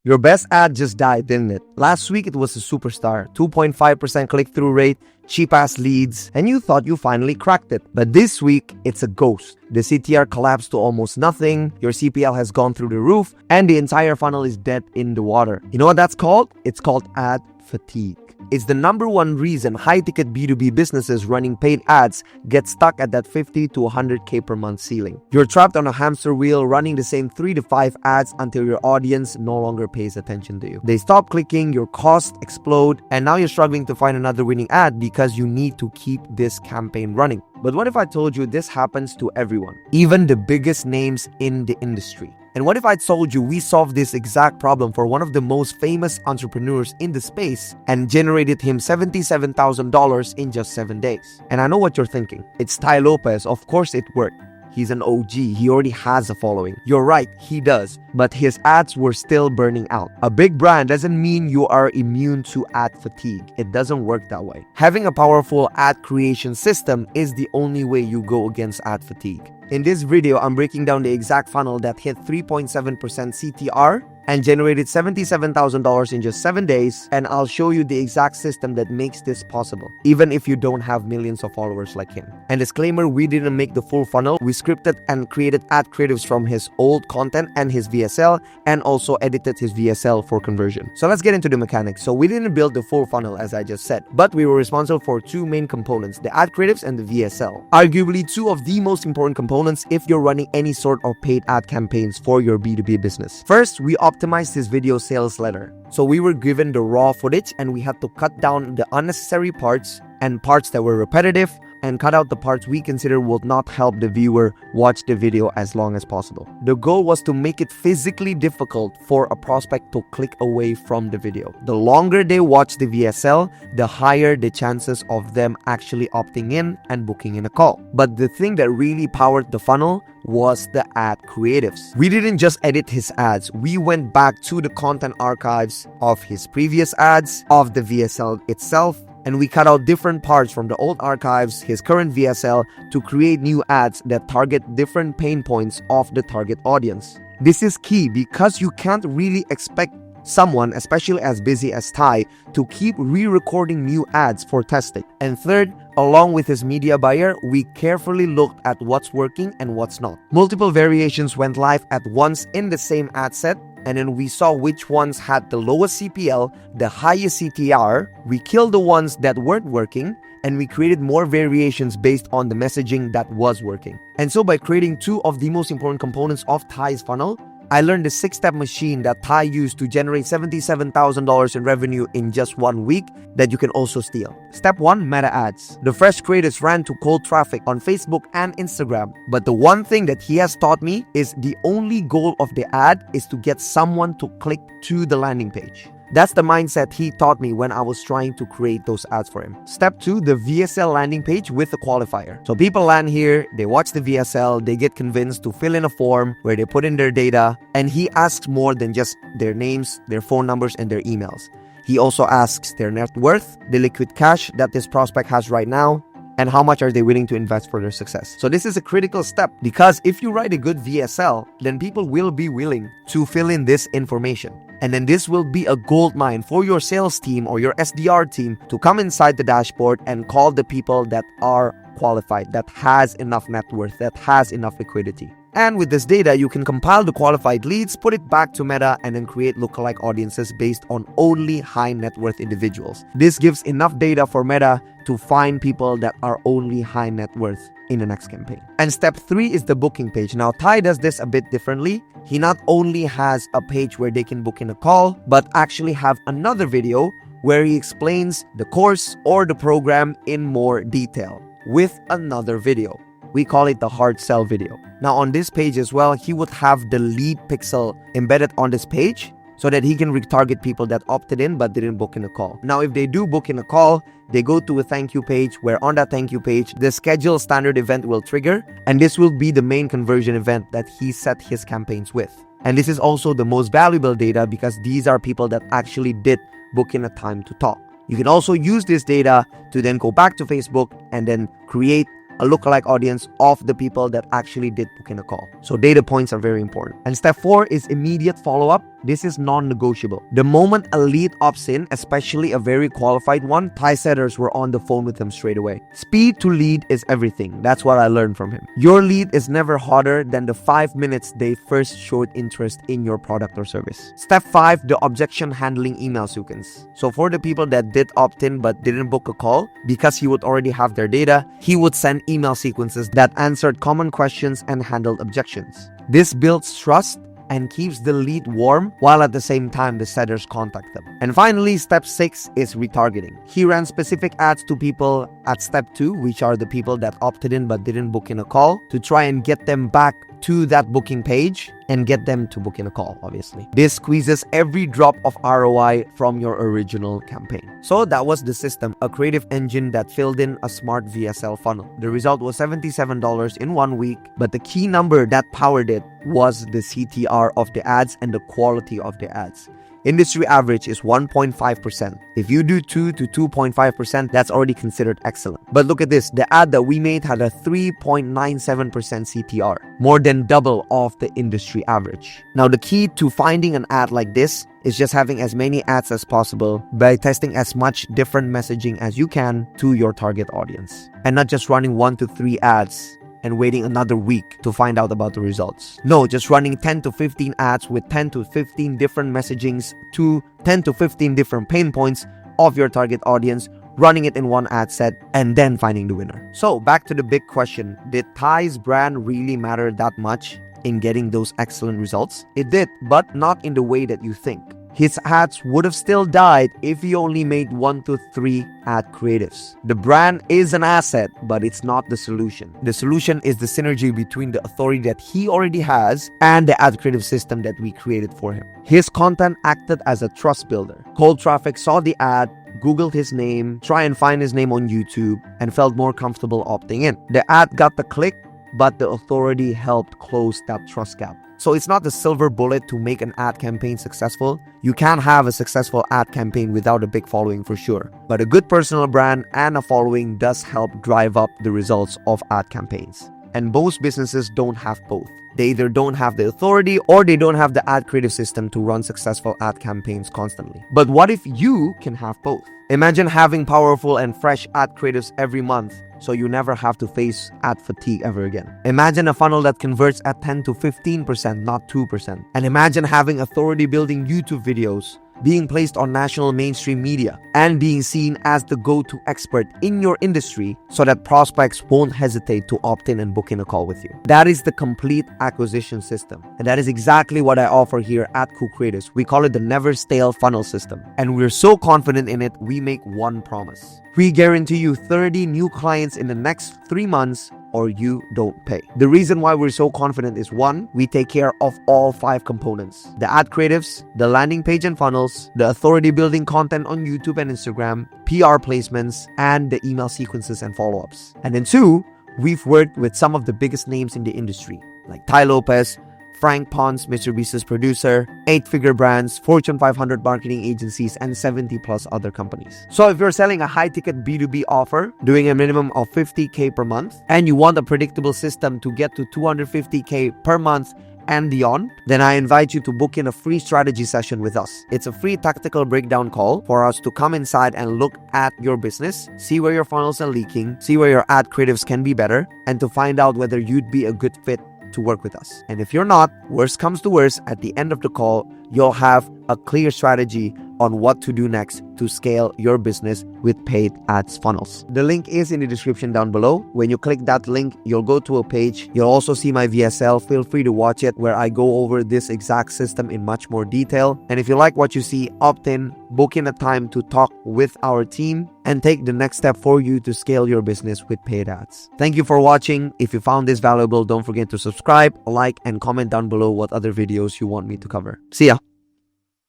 Your best ad just died, didn't it? Last week it was a superstar, 2.5% click-through rate, cheap-ass leads, and you thought you finally cracked it. But this week, it's a ghost. The CTR collapsed to almost nothing, your CPL has gone through the roof, and the entire funnel is dead in the water. You know what that's called? It's called ad fatigue. It's the number one reason high-ticket B2B businesses running paid ads get stuck at that 50 to 100K per month ceiling. You're trapped on a hamster wheel running the same 3 to 5 ads until your audience no longer pays attention to you. They stop clicking, your costs explode, and now you're struggling to find another winning ad because you need to keep this campaign running. But what if I told you this happens to everyone, even the biggest names in the industry? And what if I told you we solved this exact problem for one of the most famous entrepreneurs in the space and generated him $77,000 in just 7 days? And I know what you're thinking. It's Tai Lopez. Of course it worked. He's an OG. He already has a following. You're right, he does. But his ads were still burning out. A big brand doesn't mean you are immune to ad fatigue. It doesn't work that way. Having a powerful ad creation system is the only way you go against ad fatigue. In this video, I'm breaking down the exact funnel that hit 3.7% CTR and generated $77,000 in just 7 days, and I'll show you the exact system that makes this possible, even if you don't have millions of followers like him. And disclaimer, we didn't make the full funnel. We scripted and created ad creatives from his old content and his VSL, and also edited his VSL for conversion. So let's get into the mechanics. So we didn't build the full funnel as I just said, but we were responsible for two main components, the ad creatives and the VSL. Arguably two of the most important components if you're running any sort of paid ad campaigns for your B2B business. First, we optimized his video sales letter. So we were given the raw footage and we had to cut down the unnecessary parts and parts that were repetitive, and cut out the parts we consider will not help the viewer watch the video as long as possible. The goal was to make it physically difficult for a prospect to click away from the video. The longer they watch the VSL, the higher the chances of them actually opting in and booking in a call. But the thing that really powered the funnel was the ad creatives. We didn't just edit his ads, we went back to the content archives of his previous ads, of the VSL itself, and we cut out different parts from the old archives, his current VSL, to create new ads that target different pain points of the target audience. This is key because you can't really expect someone, especially as busy as Tai, to keep re-recording new ads for testing. And third, along with his media buyer, we carefully looked at what's working and what's not. Multiple variations went live at once in the same ad set, and then we saw which ones had the lowest CPL, the highest CTR. We killed the ones that weren't working, and we created more variations based on the messaging that was working. And so by creating two of the most important components of Tai's funnel, I learned the 6-step machine that Tai used to generate $77,000 in revenue in just 1 week that you can also steal. Step 1, meta ads. The fresh creators ran to cold traffic on Facebook and Instagram. But the one thing that he has taught me is the only goal of the ad is to get someone to click to the landing page. That's the mindset he taught me when I was trying to create those ads for him. Step 2, the VSL landing page with a qualifier. So people land here, they watch the VSL, they get convinced to fill in a form where they put in their data, and he asks more than just their names, their phone numbers, and their emails. He also asks their net worth, the liquid cash that this prospect has right now, and how much are they willing to invest for their success. So this is a critical step because if you write a good VSL, then people will be willing to fill in this information. And then this will be a gold mine for your sales team or your SDR team to come inside the dashboard and call the people that are qualified, that has enough net worth, that has enough liquidity. And with this data, you can compile the qualified leads, put it back to Meta, and then create lookalike audiences based on only high net worth individuals. This gives enough data for Meta to find people that are only high net worth in the next campaign. And step 3 is the booking page. Now, Tai does this a bit differently. He not only has a page where they can book in a call, but actually have another video where he explains the course or the program in more detail with another video. We call it the hard sell video. Now on this page as well, he would have the lead pixel embedded on this page so that he can retarget people that opted in but didn't book in a call. Now if they do book in a call, they go to a thank you page where on that thank you page, the scheduled standard event will trigger, and this will be the main conversion event that he set his campaigns with. And this is also the most valuable data because these are people that actually did book in a time to talk. You can also use this data to then go back to Facebook and then create a lookalike audience of the people that actually did book in a call. So data points are very important. And step 4 is immediate follow-up. This is non-negotiable. The moment a lead opts in, especially a very qualified one, Tai setters were on the phone with them straight away. Speed to lead is everything. That's what I learned from him. Your lead is never hotter than the 5 minutes they first showed interest in your product or service. Step 5, the objection handling email sequence. So for the people that did opt in but didn't book a call, because he would already have their data, he would send email sequences that answered common questions and handled objections. This builds trust and keeps the lead warm while at the same time the setters contact them. And finally, step 6 is retargeting. He ran specific ads to people at step 2, which are the people that opted in but didn't book in a call, to try and get them back to that booking page and get them to book in a call, obviously. This squeezes every drop of ROI from your original campaign. So that was the system, a creative engine that filled in a smart VSL funnel. The result was $77 in 1 week, but the key number that powered it was the CTR of the ads and the quality of the ads. Industry average is 1.5%. If you do 2 to 2.5%, that's already considered excellent. But look at this, the ad that we made had a 3.97% CTR, more than double of the industry average. Now, the key to finding an ad like this is just having as many ads as possible by testing as much different messaging as you can to your target audience, and not just running 1 to 3 ads and waiting another week to find out about the results. No, just running 10 to 15 ads with 10 to 15 different messagings to 10 to 15 different pain points of your target audience, running it in one ad set, and then finding the winner. So back to the big question, did Tai's brand really matter that much in getting those excellent results? It did, but not in the way that you think. His ads would have still died if he only made 1 to 3 ad creatives. The brand is an asset, but it's not the solution. The solution is the synergy between the authority that he already has and the ad creative system that we created for him. His content acted as a trust builder. Cold traffic saw the ad, Googled his name, try and find his name on YouTube, and felt more comfortable opting in. The ad got the click, but the authority helped close that trust gap. So it's not the silver bullet to make an ad campaign successful. You can have a successful ad campaign without a big following for sure. But a good personal brand and a following does help drive up the results of ad campaigns. And most businesses don't have both. They either don't have the authority or they don't have the ad creative system to run successful ad campaigns constantly. But what if you can have both? Imagine having powerful and fresh ad creatives every month, so you never have to face ad fatigue ever again. Imagine a funnel that converts at 10 to 15%, not 2%. And imagine having authority building YouTube videos being placed on national mainstream media and being seen as the go-to expert in your industry so that prospects won't hesitate to opt in and book in a call with you. That is the complete acquisition system. And that is exactly what I offer here at Cool Creatives. We call it the never stale funnel system. And we're so confident in it, we make one promise. We guarantee you 30 new clients in the next 3 months or you don't pay. The reason why we're so confident is 1, we take care of all 5 components: the ad creatives, the landing page and funnels, the authority building content on YouTube and Instagram, PR placements, and the email sequences and follow-ups. And then 2, we've worked with some of the biggest names in the industry like Tai Lopez, Frank Pons, Mr. Beast's producer, 8-figure brands, Fortune 500 marketing agencies, and 70 plus other companies. So if you're selling a high-ticket B2B offer, doing a minimum of $50K per month, and you want a predictable system to get to $250K per month and beyond, then I invite you to book in a free strategy session with us. It's a free tactical breakdown call for us to come inside and look at your business, see where your funnels are leaking, see where your ad creatives can be better, and to find out whether you'd be a good fit to work with us. And if you're not, worst comes to worst, at the end of the call, you'll have a clear strategy on what to do next to scale your business with paid ads funnels. The link is in the description down below. When you click that link, you'll go to a page. You'll also see my VSL. Feel free to watch it where I go over this exact system in much more detail. And if you like what you see, opt in, book in a time to talk with our team, and take the next step for you to scale your business with paid ads. Thank you for watching. If you found this valuable, don't forget to subscribe, like, and comment down below what other videos you want me to cover. See ya.